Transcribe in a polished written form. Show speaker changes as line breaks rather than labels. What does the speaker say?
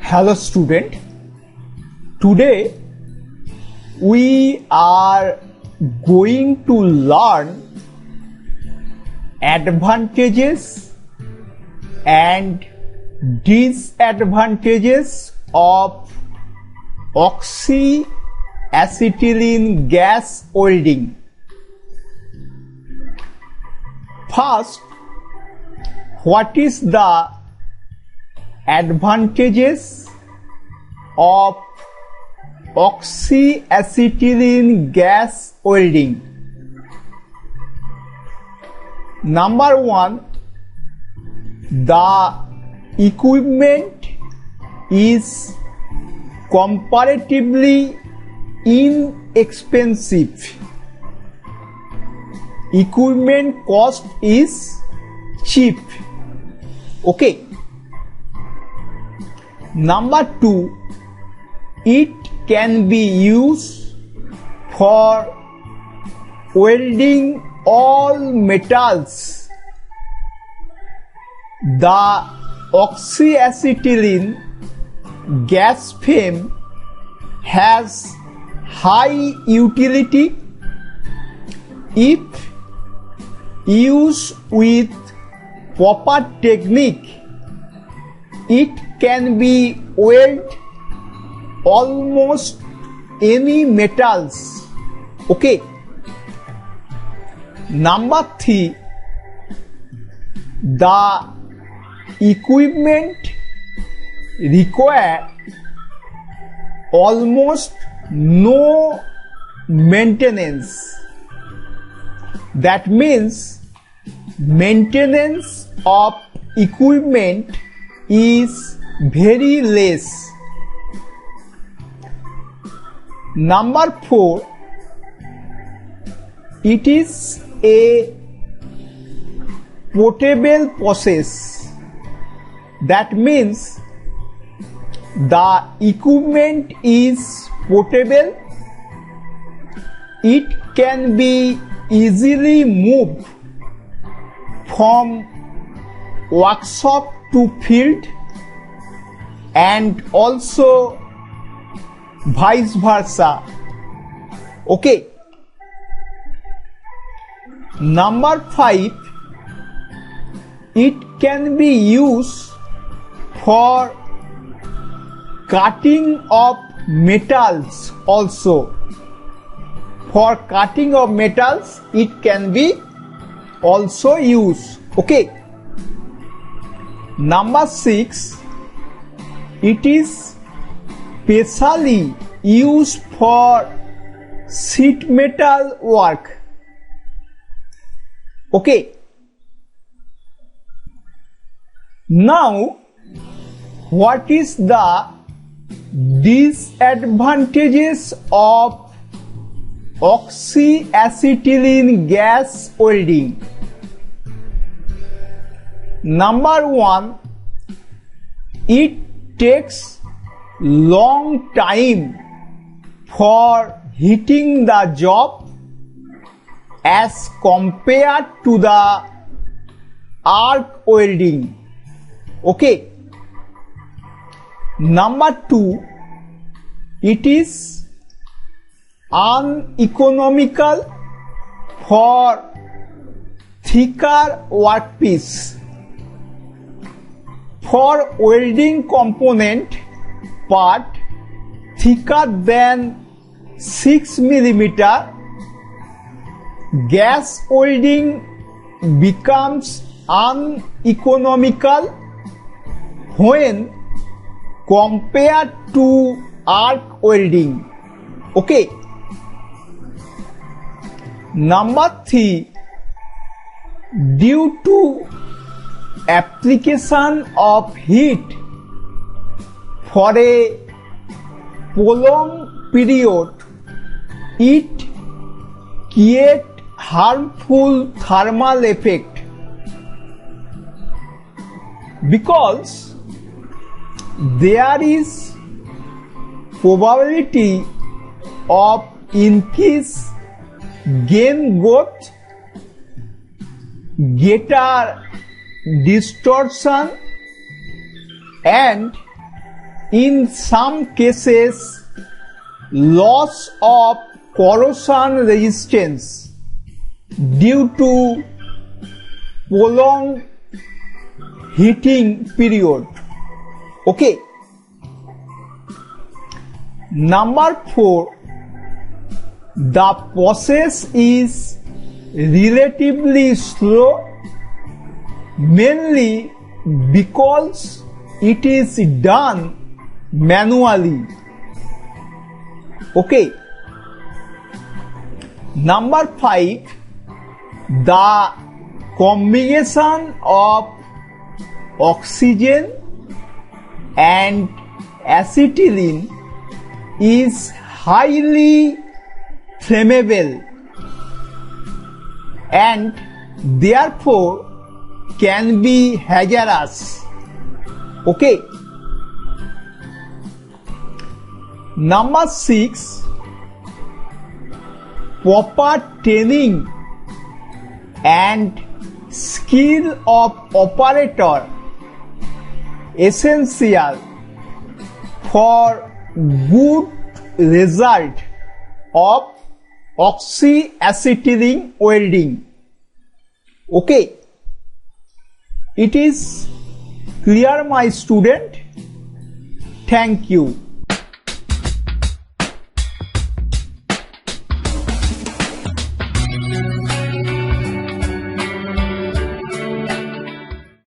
Hello student, today we are going to learn advantages and disadvantages of oxyacetylene gas welding. First, what is the advantages of oxyacetylene gas welding? Number one, the equipment is comparatively inexpensive. Equipment cost is cheap. Okay. Number two, it can be used for welding all metals. The oxyacetylene gas flame has high utility if used with proper technique. It can be weld almost any metals. Okay. Number three, the equipment require almost no maintenance. That means maintenance of equipment is very less. Number four, it is a portable process. That means the equipment is portable. It can be easily moved from workshop to field and also vice versa. Okay. Number five, it can be used for cutting of metals also. For cutting of metals, it can be also used. Okay. Number six, it is specially used for sheet metal work. Okay. Now, what is the disadvantages of oxyacetylene gas welding? Number one, it takes long time for hitting the job as compared to the arc welding. Okay. Number two, it is uneconomical for thicker workpiece. For welding component part thicker than 6 mm, gas welding becomes uneconomical when compared to arc welding. Okay. Number three, due to application of heat for a prolonged period, it creates harmful thermal effect because there is probability of increased gain growth, greater distortion and in some cases, loss of corrosion resistance due to prolonged heating period. Okay. Number 4, the process is relatively slow, mainly because it is done manually. Okay. Number 5, the combination of oxygen and acetylene is highly flammable and therefore can be hazardous. Okay. Number 6, proper training and skill of operator essential for good result of oxyacetylene welding. Okay. It is clear, my student? Thank you.